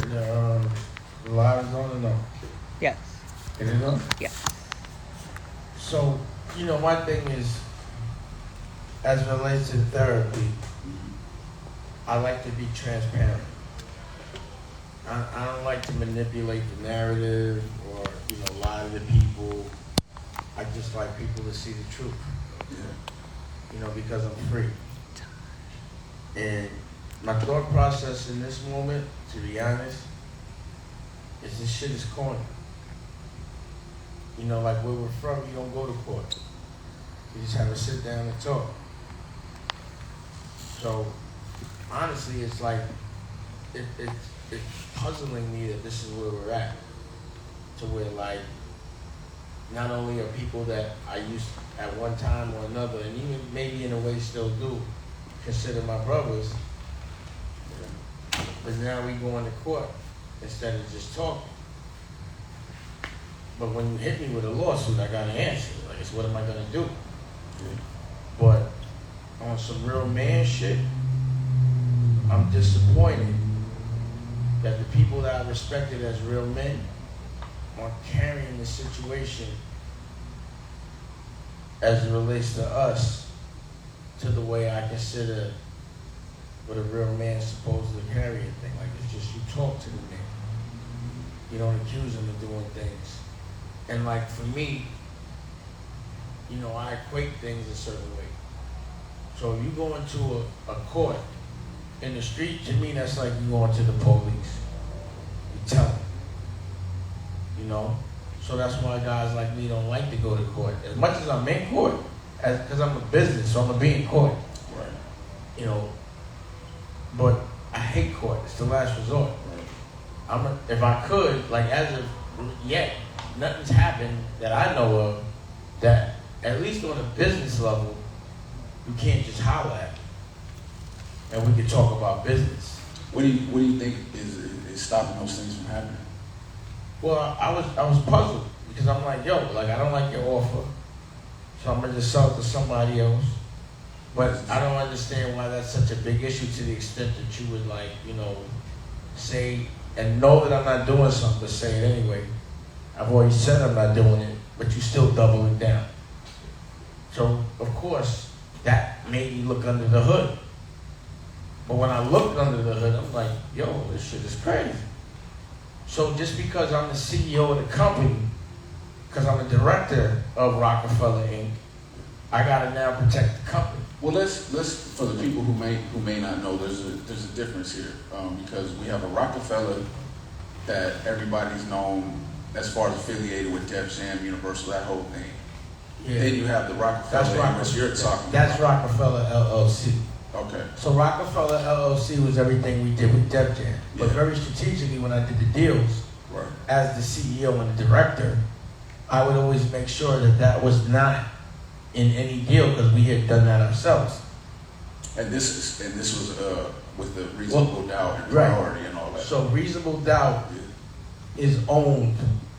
The live is on or no? Yes. It is on? Yes. So, my thing is, as it relates to therapy, I like to be transparent. I don't like to manipulate the narrative or, lie to the people. I just like people to see the truth. Because I'm free. And my thought process in this moment, to be honest, is this shit is corny. Like where we're from, you don't go to court. You just have to sit down and talk. So, honestly, it's like, it's puzzling me that this is where we're at. To where, like, not only are people that I used at one time or another, and even maybe in a way still do, consider my brothers, but now we going to court instead of just talking. But when you hit me with a lawsuit, I got an answer. Like, it's what am I gonna do? But on some real man shit, I'm disappointed that the people that I respected as real men are carrying the situation as it relates to us to the way I consider what a real man's supposed to carry a thing. Like, it's just you talk to the man. You don't accuse him of doing things. And like for me, I equate things a certain way. So if you go into a court in the street, to me that's like you going to the police. You tell them. So that's why guys like me don't like to go to court. As much as I'm in court, because I'm a business, so I'm gonna be in court. Right. But I hate court. It's the last resort. Right. If I could, like as of yet, nothing's happened that I know of that, at least on a business level, you can't just holler at me. And we can talk about business. What do you think is stopping those things from happening? Well, I was puzzled because I'm like, I don't like your offer, so I'm gonna just sell it to somebody else. But I don't understand why that's such a big issue to the extent that you would say and know that I'm not doing something, but say it anyway. I've already said I'm not doing it, but you still double it down. So, of course, that made me look under the hood. But when I looked under the hood, I'm like, this shit is crazy. So just because I'm the CEO of the company, because I'm a director of Rockefeller Inc., I gotta now protect the company. Well, let's for the people who may not know, there's a difference here because we have a Rockefeller that everybody's known as far as affiliated with Def Jam, Universal, that whole thing. Yeah. Then you have the Rockefeller, which you're talking That's about. Rockefeller LLC. Okay. So Rockefeller LLC was everything we did with Def Jam. But very strategically, when I did the deals, right, as the CEO and the director, I would always make sure that was not in any deal because we had done that ourselves. And this was with the reasonable doubt and priority and all that. So reasonable doubt is owned.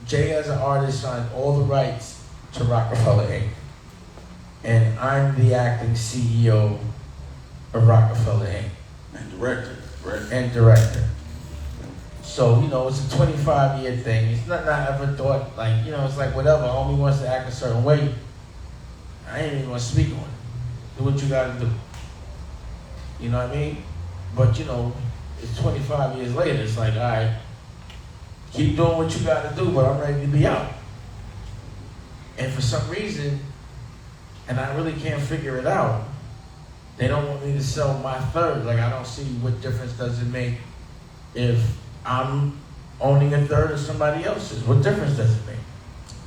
Jay, as an artist, signed all the rights to Rockefeller Inc. And I'm the acting CEO of Rockefeller Inc. And director, right? And director. So, it's a 25-year thing. It's not I ever thought, it's like whatever, homie wants to act a certain way. I ain't even gonna speak on it. Do what you gotta do. You know what I mean? But, it's 25 years later. It's like, all right, keep doing what you gotta do, but I'm ready to be out. And for some reason, and I really can't figure it out, they don't want me to sell my third. Like, I don't see what difference does it make if I'm owning a third of somebody else's. What difference does it make?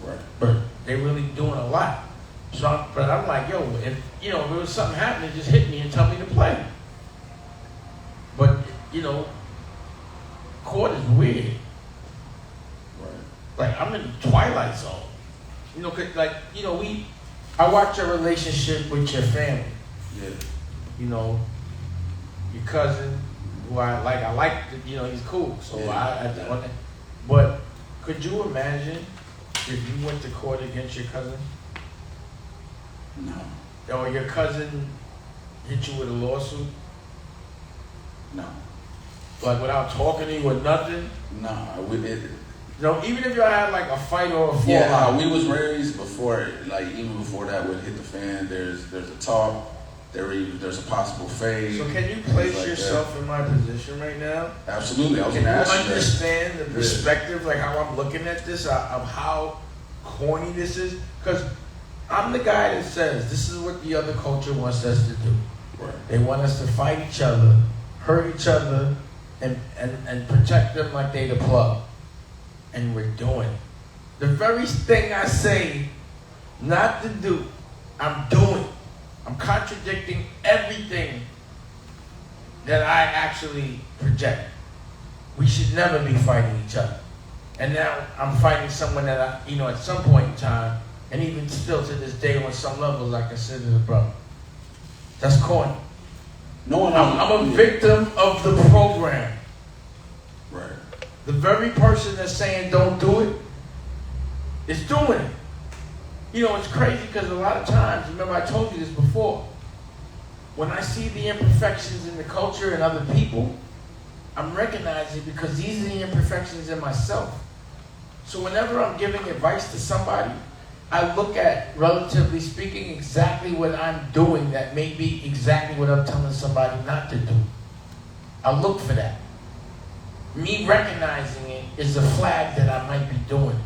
Right. But they're really doing a lot. So, I'm like, if there was something happening, just hit me and tell me to play. But, court is weird. Right. Like, I'm in the twilight zone. I watch your relationship with your family. Yeah. Your cousin, who I like, he's cool. So but could you imagine if you went to court against your cousin? No. Or your cousin hit you with a lawsuit? No. Like without talking to you or nothing? Nah, You know, even if y'all had like a fight or a fallout. yeah, how we was raised before, like even before that would hit the fan, there's a talk, there's a possible fade. So can you place like yourself in my position right now? Absolutely, I was Can gonna you ask you that. understand the perspective, like how I'm looking at this, of how corny this is? Because I'm the guy that says this is what the other culture wants us to do. Right. They want us to fight each other, hurt each other, and protect them like they the plug. And we're doing it. The very thing I say not to do, I'm doing. I'm contradicting everything that I actually project. We should never be fighting each other. And now I'm fighting someone that I, at some point in time, and even still to this day on some levels, I consider a brother. That's corny. I'm a victim of the program. Right. The very person that's saying don't do it is doing it. It's crazy because a lot of times, remember I told you this before, when I see the imperfections in the culture and other people, I'm recognizing because these are the imperfections in myself. So whenever I'm giving advice to somebody, I look at, relatively speaking, exactly what I'm doing that may be exactly what I'm telling somebody not to do. I look for that. Me recognizing it is a flag that I might be doing it.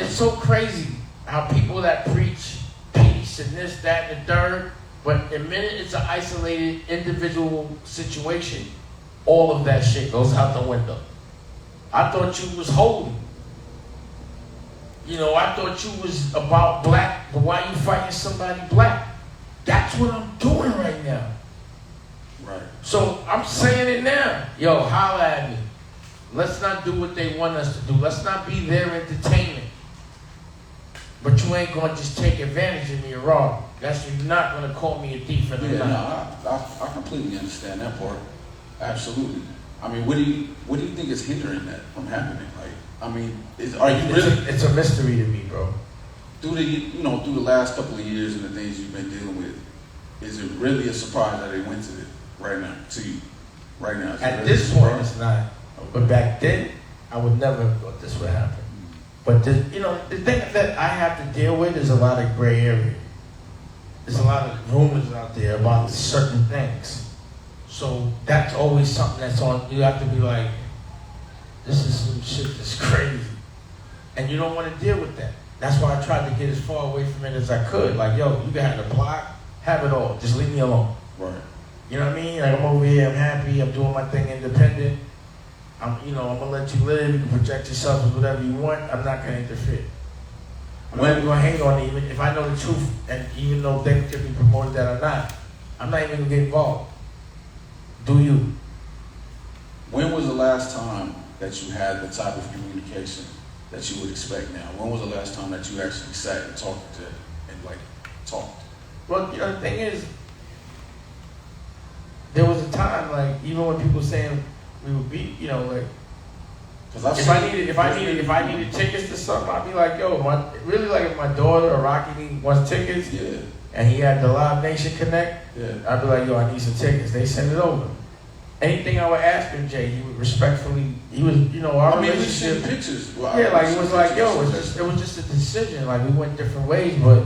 It's so crazy how people that preach peace and this, that, and the third, but the minute it's an isolated individual situation, all of that shit goes out the window. I thought you was holy. I thought you was about black, but why you fighting somebody black? That's what I'm doing right now. Right. So I'm saying it now. Yo, holla at me. Let's not do what they want us to do. Let's not be their entertainment. But you ain't gonna just take advantage of me or wrong. You're not gonna call me a thief in the Yeah, night. no, I completely understand that part. Absolutely. I mean, what do you think is hindering that from happening? Are you really? It's a mystery to me, bro. Through the last couple of years and the things you've been dealing with, is it really a surprise that they went to it right now to you? Right now, At this point, it's not. But back then, I would never have thought this would happen. But the thing that I have to deal with is a lot of gray area. There's a lot of rumors out there about certain things. So that's always something that's on. You have to be like, this is some shit that's crazy. And you don't want to deal with that. That's why I tried to get as far away from it as I could. Like, yo, you can have the block, have it all. Just leave me alone. Right. You know what I mean? Like, I'm over here, I'm happy, I'm doing my thing independent. I'm gonna let you live, you can project yourself as whatever you want. I'm not gonna interfere. I'm not even gonna hate on it, even if I know the truth, and even though they could be promoted that or not, I'm not even gonna get involved. Do you? When was the last time that you had the type of communication that you would expect now? When was the last time that you actually sat and talked? Well, the thing is, there was a time, even when people saying we would beat, if I needed tickets to something, I'd be like, yo, if my daughter or Rocky wants tickets, yeah, and he had the Live Nation Connect, yeah, I'd be like, yo, I need some tickets. They send it over. Anything I would ask him, Jay, he would respectfully, our we relationship. seen pictures. Well, Yeah, it was like, yo, it was just a decision. Like, we went different ways, but,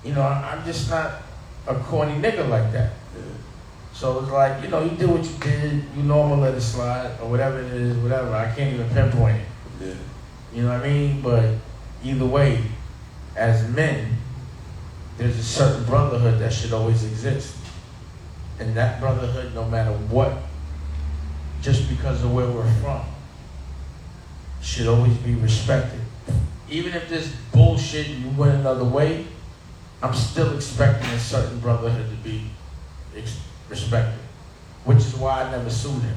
I'm just not a corny nigga like that. Yeah. So it's like, you did what you did, you normal let it slide, or whatever it is, whatever. I can't even pinpoint it. Yeah. You know what I mean? But either way, as men, there's a certain brotherhood that should always exist. And that brotherhood, no matter what, just because of where we're from, should always be respected. Even if this bullshit you went another way, I'm still expecting a certain brotherhood to be respected. Which is why I never sued him.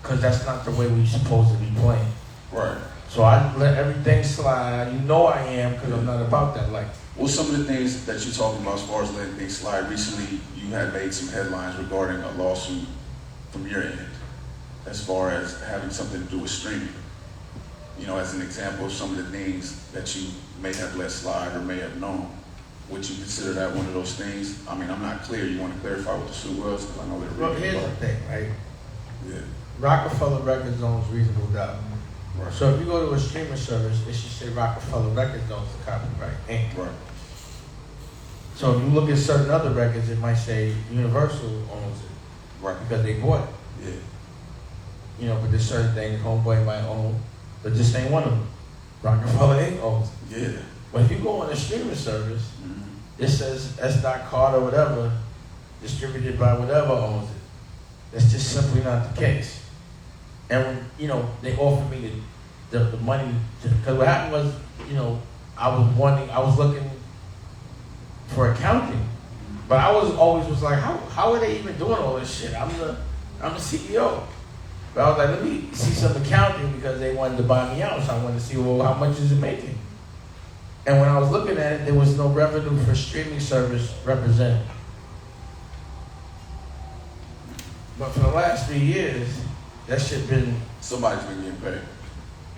Because that's not the way we're supposed to be playing. Right. So I let everything slide. I am, because I'm not about that life. Well, some of the things that you're talking about as far as letting things slide, recently you had made some headlines regarding a lawsuit from your end as far as having something to do with streaming. As an example of some of the things that you may have let slide or may have known. would you consider that one of those things? I mean, I'm not clear. You want to clarify what the suit was? Because I know they're Well, here's the thing, right? Yeah. Rockefeller Records owns Reasonable Doubt. Right. So if you go to a streaming service, it should say Rockefeller Records owns the copyright Inc. Right. So if you look at certain other records, it might say Universal owns it Right. because they bought it. Yeah. You know, but there's certain things Homeboy might own, but this ain't one of them. Rockefeller Inc. owns it. Yeah. But if you go on a streaming service, Mm-hmm. it says S. Carter, whatever, distributed by whatever owns it. That's just simply not the case. And when, you know, they offered me the money, because what happened was, you know, I was looking for accounting, but I always was like, how are they even doing all this shit? I'm the CEO. But I was like, let me see some accounting because they wanted to buy me out, so I wanted to see, well, how much is it making? And when I was looking at it, there was no revenue for streaming service represented. But for the last 3 years, that shit been, Somebody's been getting paid.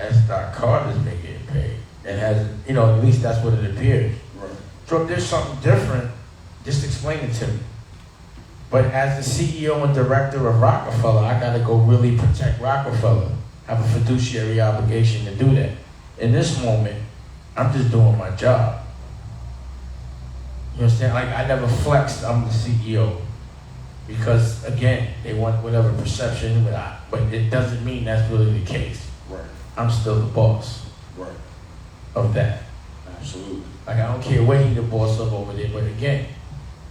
S. Carter's been getting paid. It hasn't, you know, at least that's what it appears. Right. So if there's something different, just explain it to me. But as the CEO and director of Rockefeller, I gotta go really protect Rockefeller. I have a fiduciary obligation to do that. In this moment, I'm just doing my job. You understand? Like, I never flexed, I'm the CEO. Because, again, they want whatever perception, but it doesn't mean that's really the case. Right. I'm still the boss Right. of that. Absolutely. Like, I don't care what he the boss of over there, but again,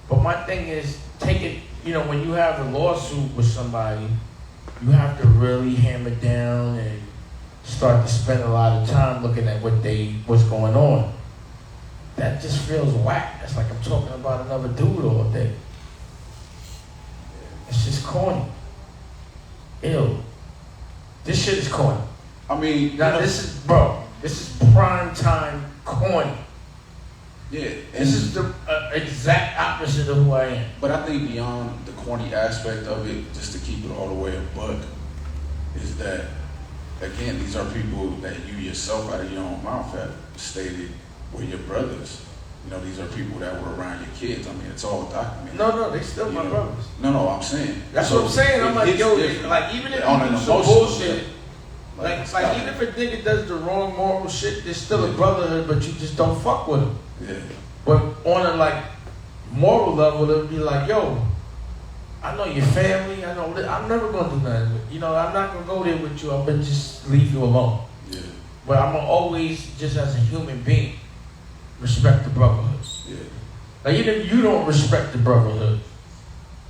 but my thing is, take it, you know, when you have a lawsuit with somebody, you have to really hammer down and start to spend a lot of time looking at what's going on. That just feels whack. It's like I'm talking about another dude all day. It's just corny. Ew. This shit is corny. I mean, Now this is prime time corny. yeah. This is the exact opposite of who I am. But I think beyond the corny aspect of it, just to keep it all the way a buck, is that, again, these are people that you yourself out of your own mouth have stated were your brothers. You know, these are people that were around your kids. I mean, it's all documented. No, they still my You know? brothers. No, I'm saying. That's So what I'm saying. I'm like, it's yo, different. like even if On you an do some emotional bullshit, level. like even if a nigga does the wrong moral shit, there's still a brotherhood, but you just don't fuck with him. Yeah. But on a like moral level, it'll be like, yo, I know your family. I know I'm never gonna do nothing. You know, I'm not gonna go there with you. I'm gonna just leave you alone. Yeah. But I'm gonna always, just as a human being, respect the brotherhood. Yeah. Now, even if you don't respect the brotherhood,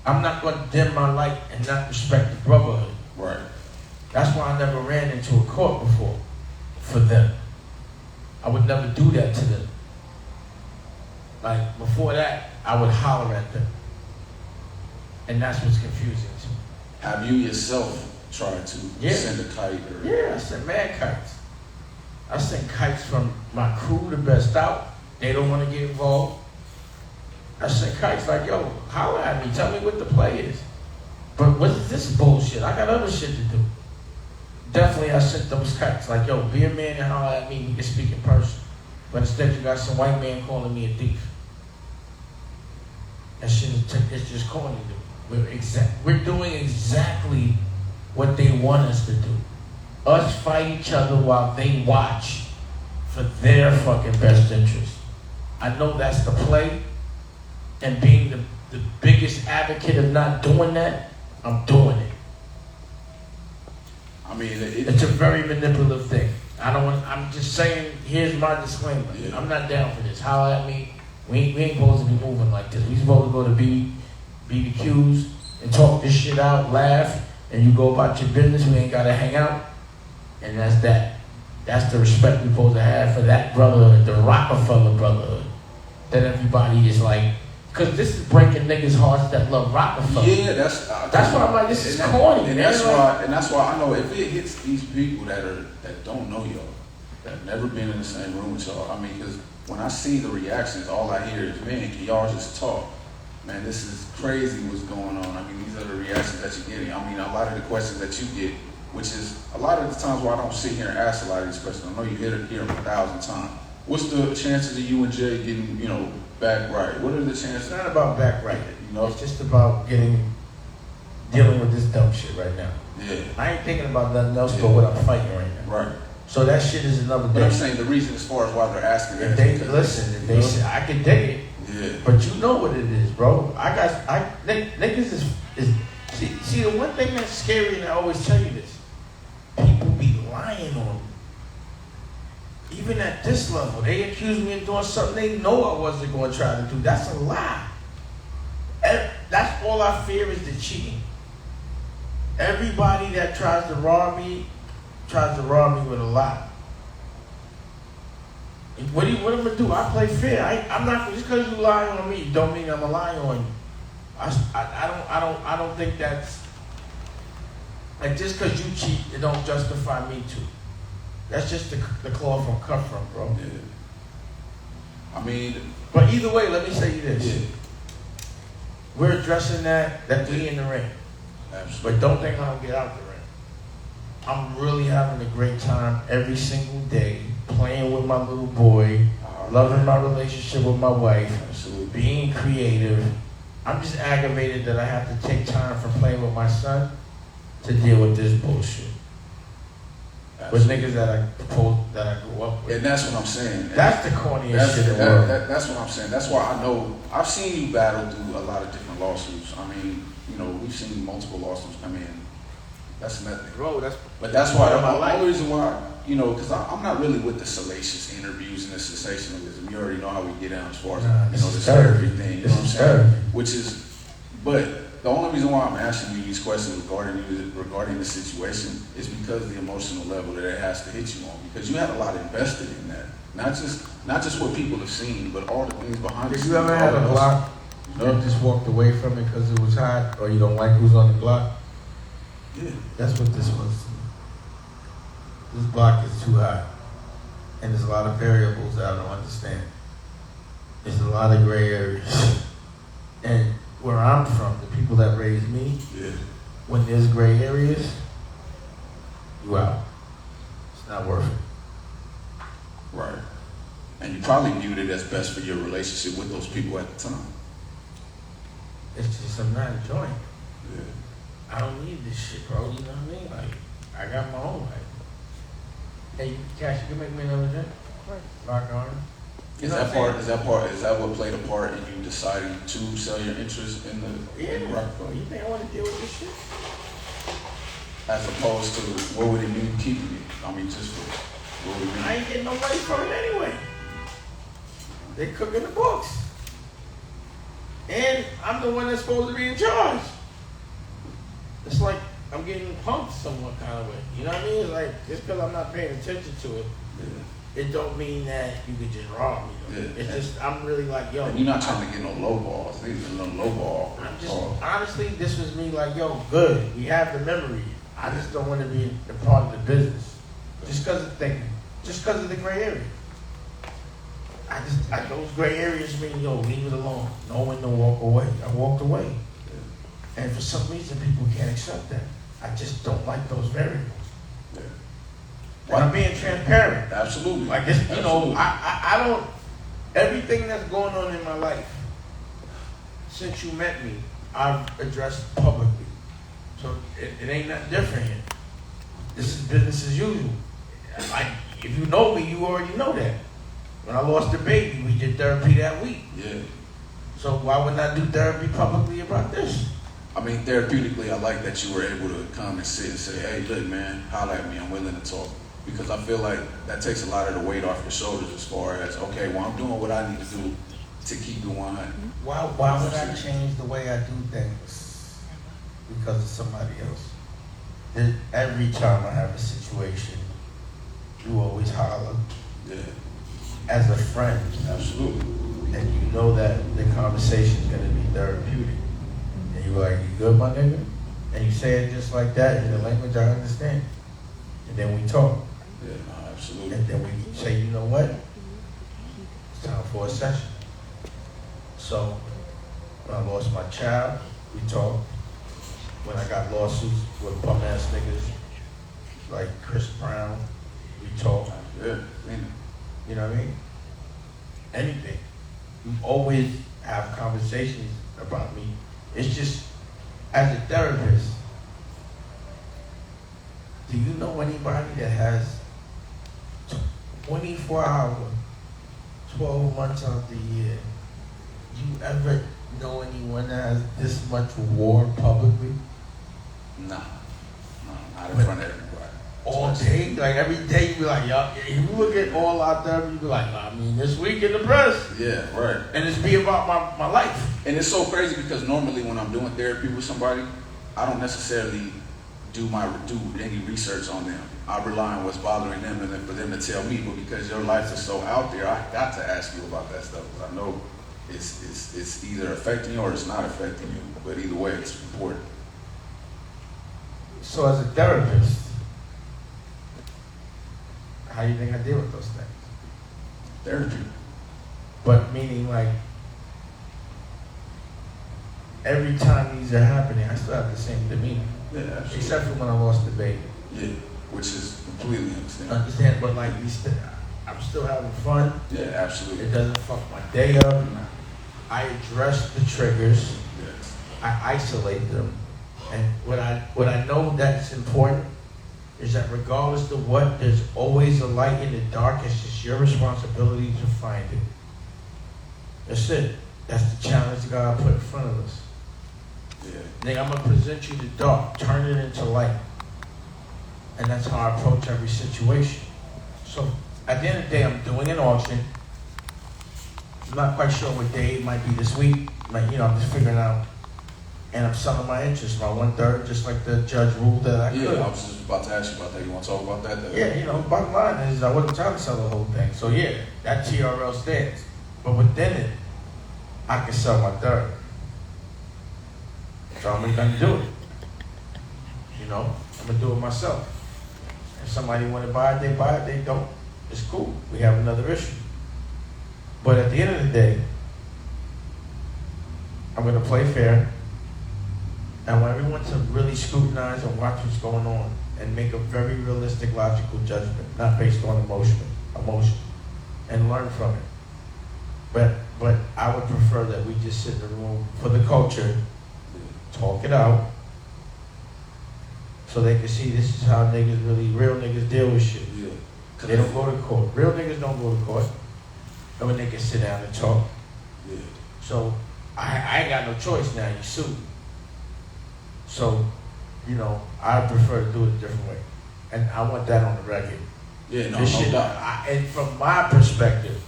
I'm not going to dim my light and not respect the brotherhood. Right. That's why I never ran into a court before for them. I would never do that to them. Like, before that, I would holler at them. And that's what's confusing to me. Have you yourself tried to send a kite? Or... Yeah, I sent mad kites. I sent kites from my crew, the best out. They don't want to get involved. I sent kites like, yo, holler at me. Tell me what the play is. But what is this bullshit? I got other shit to do. Definitely, I sent those kites like, yo, be a man and holler at me. We can speak in person. But instead, you got some white man calling me a thief. That shit is it's just corny. We're doing exactly what they want us to do. Us fight each other while they watch for their fucking best interest. I know that's the play, and being the biggest advocate of not doing that, I'm doing it. I mean, It's a very manipulative thing. I'm just saying, here's my disclaimer. Yeah. I'm not down for this. Holler at me. We ain't supposed to be moving like this. We supposed to go to BBQs and talk this shit out, laugh, and you go about your business. We ain't gotta hang out. And that's that. That's the respect we're supposed to have for that brotherhood, the Rockefeller brotherhood. That everybody is like, because this is breaking niggas' hearts that love Rockefeller. Yeah, that's why I'm like, this is corny. And that's why I know if it hits these people that don't know y'all, that have never been in the same room with y'all. I mean, because when I see the reactions, all I hear is, man, can y'all just talk? Man, this is crazy what's going on. I mean, these are the reactions that you're getting. I mean, a lot of the questions that you get, which is a lot of the times why I don't sit here and ask a lot of these questions. I know you hear them 1,000 times. What's the chances of you and Jay getting, Back right. What are the It's chances? not about back right. You know? It's just about dealing with this dumb shit right now. Yeah. I ain't thinking about nothing else Yeah. but what I'm fighting right now. Right. So that shit is another But I'm day. saying the reason as far as why they're asking If that they is because, listen, if you they know? say I can dig it, Yeah. but you know what it is, bro. Niggas is see the one thing that's scary, and I always tell you this, people be lying on me. Even at this level, they accuse me of doing something they know I wasn't going to try to do. That's a lie. And that's all I fear is the cheating. Everybody that tries to rob me with a lie. What am I gonna do? I play fair. I'm not just because you lie on me, don't mean I'm a lie on you. I don't think that's like just because you cheat, it don't justify me too. That's just the cloth I'm cut from, bro. Yeah. I mean, But either way, let me say you this. yeah. We're addressing that we in the ring. Absolutely. But don't think I don't get out the ring. I'm really having a great time every single day, playing with my little boy, loving my relationship with my wife, Absolutely. being creative. I'm just aggravated that I have to take time from playing with my son to deal with this bullshit. With niggas that I grew up with. And that's what I'm saying. That's the corniest shit in the world. That's what I'm saying. That's why I know I've seen you battle through a lot of different lawsuits. I mean, you know, we've seen multiple lawsuits come in. That's nothing. Bro, But that's why part of my the life. only reason why, you know, because I'm not really with the salacious interviews and the sensationalism. You already know how we get down as far as This the is therapy therapy. thing. You This know what I'm is saying? therapy. Which is, but the only reason why I'm asking you these questions regarding the situation is because of the emotional level that it has to hit you on. Because you had a lot invested in that, not just what people have seen, but all the things behind it. If you ever had a block, you just walked away from it because it was hot, or you don't like who's on the block, Yeah. that's what this was. This block is too hot. And there's a lot of variables that I don't understand. There's a lot of gray areas. And where I'm from, the people that raised me, Yeah. when there's gray areas, you out. It's not worth it. Right. And you probably viewed it as best for your relationship with those people at the time. It's just I'm not enjoying it. Yeah. I don't need this shit, bro. You know what I mean? Like, I got my own life. Hey, Cash, you can make me another drink? Rock on. Is that what played a part in you deciding to sell your interest in the Rockefeller? You think I want to deal with this shit? As opposed to what would it mean keeping it? I mean, just for what would it mean? I ain't getting no money from it anyway. They cooking the books. And I'm the one that's supposed to be in charge. It's like I'm getting punked somewhat kind of way. You know what I mean? It's like, just because I'm not paying attention to it, it don't mean that you could just rob me. Though. Yeah. It's just, I'm really like, yo. And you're not trying to get no low balls. These are no low ball. I'm just, honestly, this was me like, yo, good. We have the memory. I just don't want to be a part of the business. Just because of the gray area. Those gray areas mean, yo, leave it alone. Know when to walk away. I walked away. And for some reason, people can't accept that. I just don't like those variables. Yeah. And I'm being transparent. Absolutely. Like this, you know, Absolutely. I don't, everything that's going on in my life, since you met me, I've addressed publicly. So it ain't nothing different here. This is business as usual. Like, if you know me, you already know that. When I lost the baby, we did therapy that week. Yeah. So why wouldn't I do therapy publicly about this? I mean, therapeutically, I like that you were able to come and sit and say, hey, look, man, holler at me. I'm willing to talk. Because I feel like that takes a lot of the weight off your shoulders as far as, okay, well, I'm doing what I need to do to keep it 100. Why would I change the way I do things because of somebody else? Every time I have a situation, you always holler. Yeah. As a friend, Absolutely. and you know that the conversation is going to be therapeutic. And you're like, you good, my nigga? And you say it just like that in the language I understand. And then we talk. Yeah, no, absolutely. And then we say, you know what? It's time for a session. So, when I lost my child, we talked. When I got lawsuits with bum-ass niggas like Chris Brown, we talked. Yeah. I mean, You know what I mean? Anything. we always have conversations about me. It's just, as a therapist, do you know anybody that has 24 hours, 12 months out the year? You ever know anyone that has this much war publicly? Nah, not in front of everybody. All day? Like every day you be like, yo, if you look at all out there, you be like, I mean, this week in the press. Yeah, right. And it's be about my life. And it's so crazy because normally when I'm doing therapy with somebody, I don't necessarily do any research on them. I rely on what's bothering them and then for them to tell me. But because your life is so out there, I got to ask you about that stuff. Because I know it's either affecting you or it's not affecting you. But either way, it's important. So as a therapist, how do you think I deal with those things? Therapy. But meaning like, every time these are happening, I still have the same demeanor. Yeah, absolutely. Except for when I lost the baby. Yeah, which is completely understandable. Understand, but like, I'm still having fun. Yeah, absolutely. It doesn't fuck my day up. I address the triggers. Yes. I isolate them. And what I know that's important is that regardless of what, there's always a light in the dark. It's just your responsibility to find it. That's it. That's the challenge God put in front of us. Yeah. Then I'm gonna present you the dark, turn it into light. And that's how I approach every situation. So at the end of the day, I'm doing an auction. I'm not quite sure what day it might be this week. I'm just figuring out. And I'm selling my interest, my 1/3, just like the judge ruled that I could. Yeah, I was just about to ask you about that. You want to talk about that? Yeah, bottom line is I wasn't trying to sell the whole thing. So yeah, that TRL stands. But within it, I can sell my 1/3. So I'm gonna do it. I'm gonna do it myself. If somebody want to buy it, they buy it. They don't, it's cool. We have another issue. But at the end of the day, I'm gonna play fair. I want everyone to really scrutinize and watch what's going on and make a very realistic, logical judgment, not based on emotion, and learn from it. But I would prefer that we just sit in the room for the culture, talk it out, so they can see this is how real niggas deal with shit. Yeah. They don't go to court. Real niggas don't go to court. And when they can sit down and talk. Yeah. So I ain't got no choice now. You sue. So, I prefer to do it a different way. And I want that on the record. Yeah, no, This no shit, doubt. and from my perspective,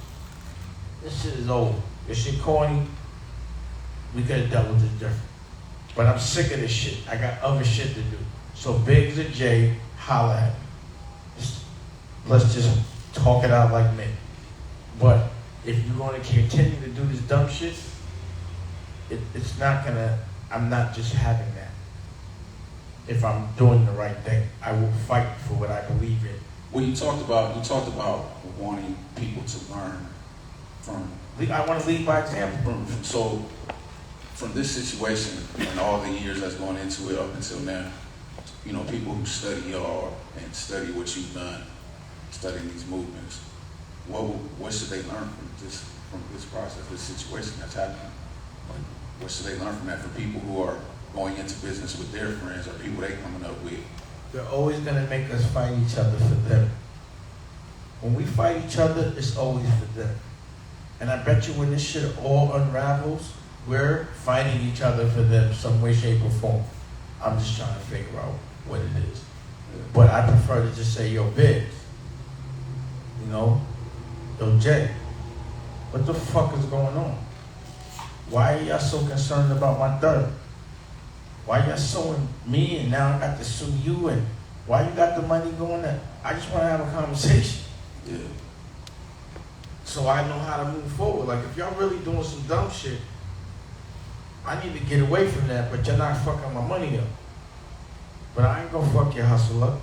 this shit is old. This shit corny. We could have dealt with it different. But I'm sick of this shit. I got other shit to do. So Biggs and Jay, holla at me. Let's just talk it out like men. But if you're going to continue to do this dumb shit, it's not going to, I'm not just having that. If I'm doing the right thing, I will fight for what I believe in. Well, you talked about wanting people to learn from. I want to lead by example. So, from this situation and all the years that's gone into it up until now, people who study y'all and study what you've done, studying these movements, what should they learn from this process, this situation that's happening? Like, what should they learn from that for people who are going into business with their friends or people they coming up with? They're always going to make us fight each other for them. When we fight each other, it's always for them. And I bet you when this shit all unravels, we're fighting each other for them some way, shape, or form. I'm just trying to figure out what it is. But I prefer to just say, yo, Biggs, yo, Jay, what the fuck is going on? Why are y'all so concerned about my 1/3? Why y'all suing me and now I got to sue you, and why you got the money going there? I just want to have a conversation. Yeah. So I know how to move forward. Like if y'all really doing some dumb shit, I need to get away from that, but you're not fucking my money up. But I ain't gonna fuck your hustle up.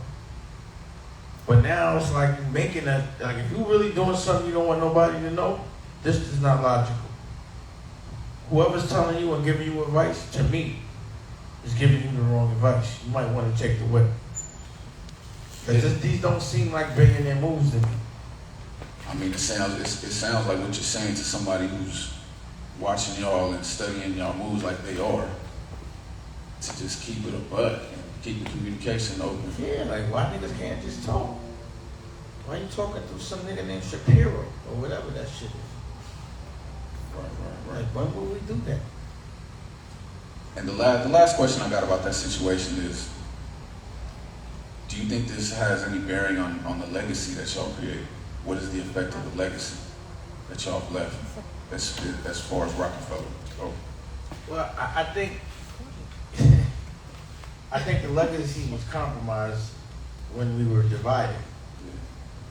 But now it's like you making that, like if you really doing something you don't want nobody to know, this is not logical. Whoever's telling you and giving you advice, to me, is giving you the wrong advice. You might want to take the whip. Because these don't seem like billionaire moves to me. I mean, it sounds like what you're saying to somebody who's watching y'all and studying y'all moves like they are, to just keep it a buck and keep the communication open. Yeah, like why niggas can't just talk? Why you talking to some nigga named Shapiro or whatever that shit is? Right. Like when will we do that? And the last question I got about that situation is, do you think this has any bearing on the legacy that y'all create? What is the effect of the legacy that y'all have left as far as Rockefeller? Oh, Well, I think I think the legacy was compromised when we were divided.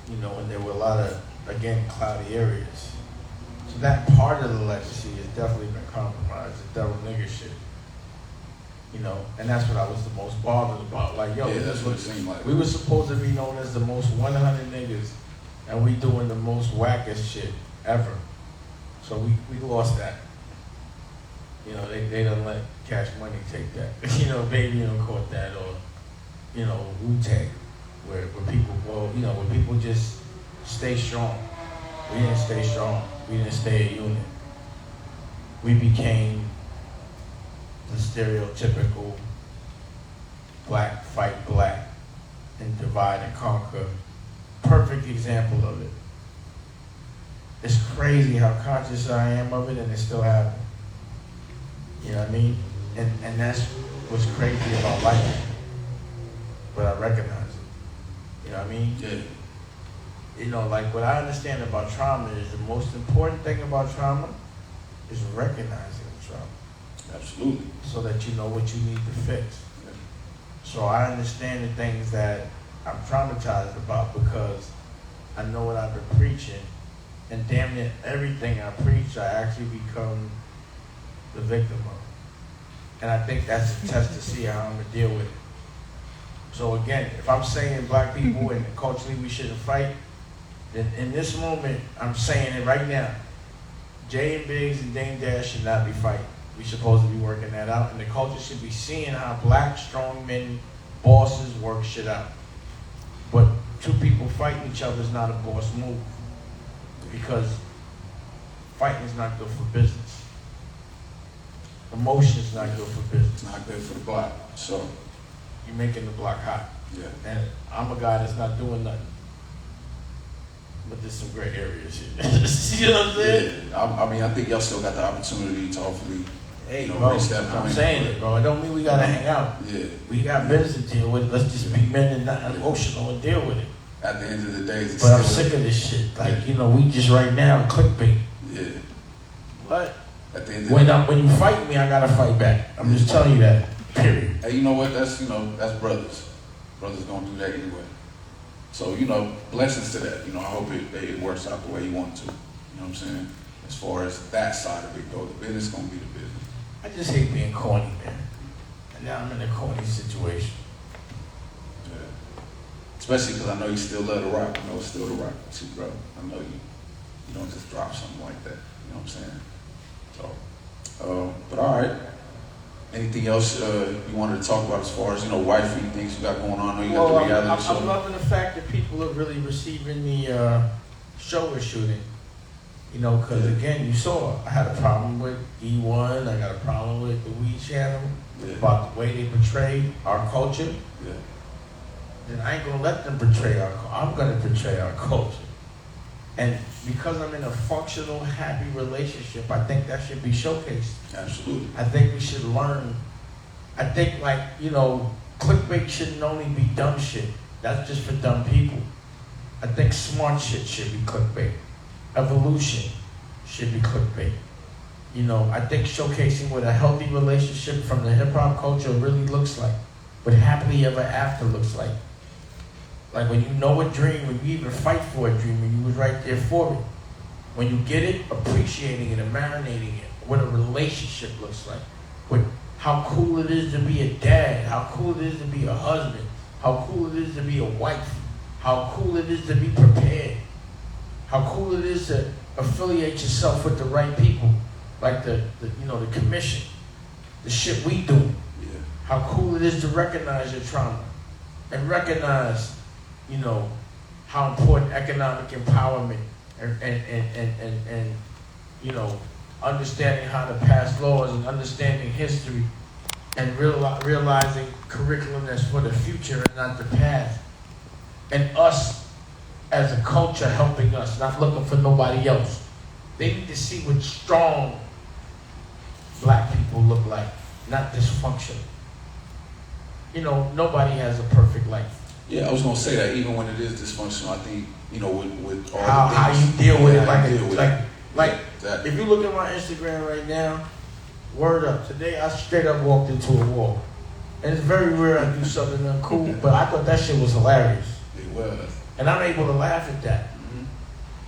You know, when there were a lot of, again, cloudy areas. So that part of the legacy has definitely been compromised. The double nigger shit. You know, and that's what I was the most bothered about. Like, yo, yeah, this that's is what it seemed like. we were supposed to be known as the most 100 niggas, and we doing the most wackest shit ever. So we lost that. You know, they don't let Cash Money take that. You know, Baby don't caught that, or, you know, Wu-Tang, where people, well, you know, where people just stay strong. We didn't stay strong. We didn't stay a unit. We became the stereotypical black fight black and divide and conquer. Perfect example of it. It's crazy how conscious I am of it, and it still happens. You know what I mean? And that's what's crazy about life. But I recognize it. You know what I mean? Yeah. You know, like what I understand about trauma is the most important thing about trauma is recognizing the trauma. Absolutely. So that you know what you need to fix. So I understand the things that I'm traumatized about because I know what I've been preaching, and damn near everything I preach, I actually become the victim of. And I think that's a test to see how I'm gonna deal with it. So again, if I'm saying black people and culturally we shouldn't fight, then in this moment, I'm saying it right now. Jay and Biggs and Dame Dash should not be fighting. We're supposed to be working that out, and the culture should be seeing how black strong men, bosses work shit out. But two people fighting each other is not a boss move, because fighting is not good for business. Emotion is not good for business. It's not good for the block. So, You're making the block hot. yeah. And I'm a guy that's not doing nothing. But there's some great areas here. You know what I'm saying? Yeah. I mean, I think y'all still got the opportunity to hopefully, Hey, you know, bro, reach that I'm point. saying it, bro. It don't mean we gotta hang out. Yeah. We got business to deal with. Let's just be men and not emotional and deal with it. At the end of the day, it's But I'm still, sick of this shit. Like, you know, we just right now clickbait. yeah. But At the end of when you fight me, I gotta fight back. I'm just telling you that. Period. Hey, you know what? That's brothers. Brothers gonna do that anyway. So, you know, blessings to that. You know, I hope it works out the way you want it to. You know what I'm saying? As far as that side of it goes, the business gonna be the business. I just hate being corny, man. And now I'm in a corny situation. Yeah. Especially because I know you still love the rock. I know it's still the rock too, bro. I know you don't just drop something like that. You know what I'm saying? So, but all right. Anything else you wanted to talk about as far as, you know, wifey, things you got going on? I know you got the reality show. I'm loving the fact that people are really receiving the show we're shooting. You know, because again, you saw, I had a problem with E1, I got a problem with the Weed Channel, about the way they portray our culture. Yeah. Then I ain't gonna let them portray I'm gonna portray our culture. And because I'm in a functional, happy relationship, I think that should be showcased. Absolutely. I think we should learn. I think, like, you know, clickbait shouldn't only be dumb shit. That's just for dumb people. I think smart shit should be clickbait. Evolution should be clickbait. You know, I think showcasing what a healthy relationship from the hip-hop culture really looks like. What happily ever after looks like. Like when you know a dream, when you even fight for a dream, and you was right there for it. When you get it, appreciating it and marinating it. What a relationship looks like. What, how cool it is to be a dad. How cool it is to be a husband. How cool it is to be a wife. How cool it is to be prepared. How cool it is to affiliate yourself with the right people. Like the commission. The shit we do. Yeah. How cool it is to recognize your trauma. And recognize, you know, how important economic empowerment and you know, understanding how to pass laws and understanding history and realizing curriculum that's for the future and not the past. And us as a culture helping us, not looking for nobody else. They need to see what strong black people look like, not dysfunction. You know, nobody has a perfect life. Yeah, I was gonna say that even when it is dysfunctional, I think, you know, with all How the things, you deal with it, how you deal with it. like That- if you look at my Instagram right now, word up, today I straight up walked into a wall. And it's very rare I do something uncool, but I thought that shit was hilarious. It was. And I'm able to laugh at that Mhm.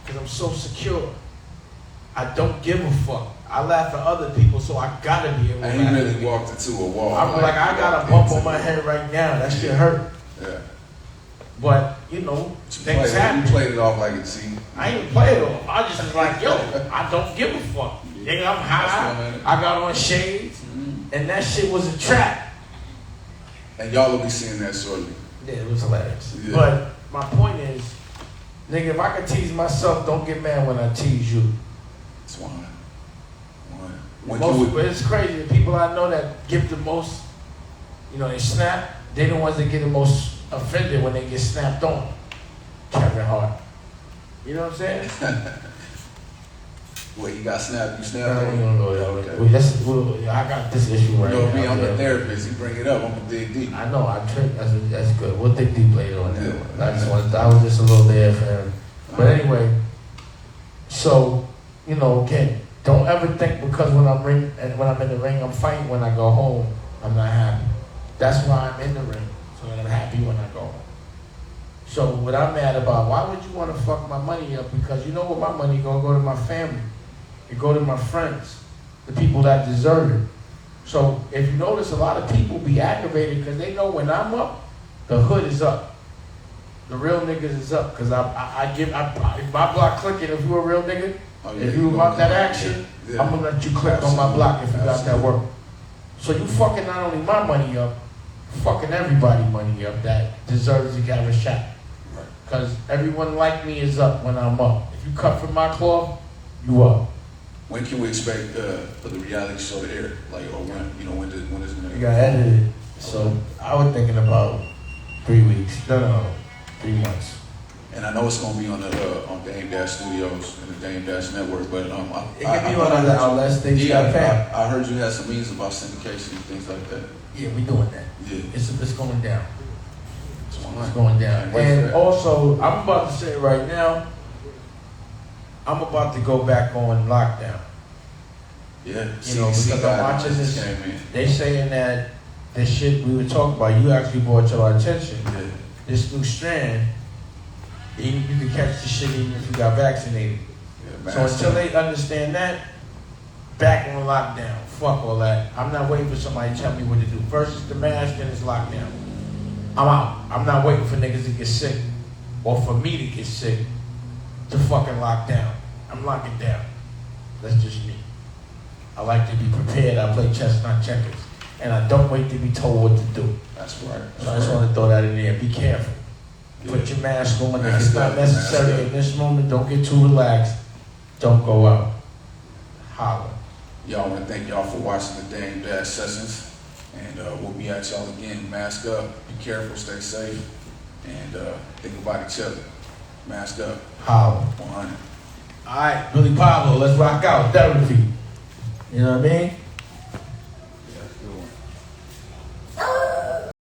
because I'm so secure. I don't give a fuck. I laugh at other people, so I gotta be able to And laugh he at really me. walked into a wall. I'm like, I got a walked bump into on my it. head right now. That shit hurt. Yeah. But, you know, You things played, happen. you played it off like it seemed. I ain't play it off. I just was like, yo, I don't give a fuck. Nigga, I'm high. I got on shades. Mhm. And that shit was a trap. And y'all will be seeing that shortly. Yeah, it was hilarious. Yeah. But my point is, nigga, if I can tease myself, don't get mad when I tease you. It's one. When Most, you it's crazy. The people I know that give the most, you know, they snap, they the ones that get the most offended when they get snapped on. Kevin Hart. You know what I'm saying? Well, you got snapped, you I snapped don't on. even know that. Okay. I got this issue right You know me, now. I'm Yeah. the therapist. You bring it up, I'm gonna dig deep. I know. I trick. That's good. We'll dig deep later on that. Yeah. I just wanted. I was just a little there for him. But anyway, so you know, again, don't ever think because when I'm in the ring, I'm fighting. When I go home, I'm not happy. That's why I'm in the ring, so I'm happy when I go home. So what I'm mad about? Why would you want to fuck my money up? Because you know what, my money gonna go to my family. It go to my friends, the people that deserve it. So if you notice, a lot of people be aggravated because they know when I'm up, the hood is up. The real niggas is up because if my block clicking, if you a real nigga, Oh, yeah, if you gonna about that come out, action, yeah. I'm gonna let you click on my block if you got that work. So you fucking not only my money up, fucking everybody money up that deserves to have a shot. Right. Because everyone like me is up when I'm up. If you cut from my cloth, you up. When can we expect for the reality show to air? Like, or when, you know, when is it gonna It got edited. So I was thinking about 3 weeks. No, 3 months. And I know it's gonna be on the on Dame Dash Studios and the Dame Dash Network, but It can be on I other heard you- outlets. Things Yeah, got paid. I heard you had some meetings about syndication and things like that. Yeah, we doing that. Yeah. It's going down. It's one It's line. going down. Wait for And that. also, I'm about to say right now, I'm about to go back on lockdown. Yeah, You know, because I'm watching guidelines this. came in. They saying that the shit we were talking about, you actually brought to our attention. Yeah. This new strand, you can catch the shit even if you got vaccinated. Yeah, So until they understand that, back on lockdown. Fuck all that. I'm not waiting for somebody to tell me what to do. First it's the mask, then it's lockdown. I'm out. I'm not waiting for niggas to get sick or for me to get sick to fucking lock down. I'm locking down. That's just me. I like to be prepared. I play chess, not checkers. And I don't wait to be told what to do. That's right. So I just want to throw that in there. Be careful. Put your mask on. If Mask it's not up, necessary mask up. in this moment, don't get too relaxed. Don't go out. Holler. Y'all want to thank y'all for watching the Dame Dash sessions, and we'll be at y'all again. Mask up, be careful, stay safe, and think about each other. Mask up, Holler. 100. All right, Billy Pablo, let's rock out. Therapy. You know what I mean?